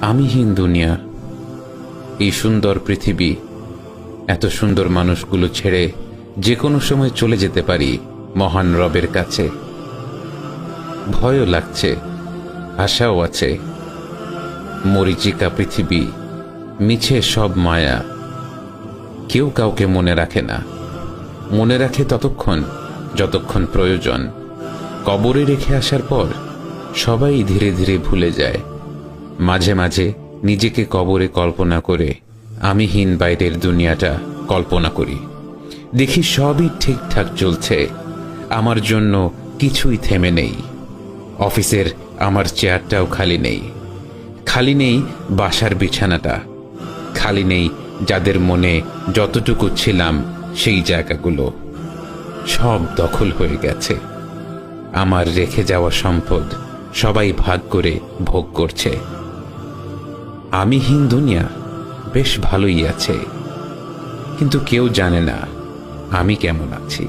আমিহীন দুনিয়া, এই সুন্দর পৃথিবী, এত সুন্দর মানুষগুলো ছেড়ে যে কোনো সময় চলে যেতে পারি মহান রবের কাছে। ভয়ও লাগছে, আশাও আছে। মরীচিকা পৃথিবী, মিছে সব মায়া। কেউ কাউকে মনে রাখে না, মনে রাখে ততক্ষণ যতক্ষণ প্রয়োজন। কবরে রেখে আসার পর সবাই ধীরে ধীরে ভুলে যায়। মাঝে মাঝে নিজেকে কবরে কল্পনা করে আমিহীন বাইরের দুনিয়াটা কল্পনা করি। দেখি সবই ঠিকঠাক চলছে, আমার জন্য কিছুই থেমে নেই। অফিসের আমার চেয়ারটাও খালি নেই, খালি নেই বাসার বিছানাটা, খালি নেই যাদের মনে যতটুকু ছিলাম সেই জায়গাগুলো। সব দখল হয়ে গেছে। আমার রেখে যাওয়া সম্পদ সবাই ভাগ করে ভোগ করছে। আমিহীন দুনিয়া বেশ ভালোই আছে, কিন্তু কেউ জানে না আমি কেমন আছি।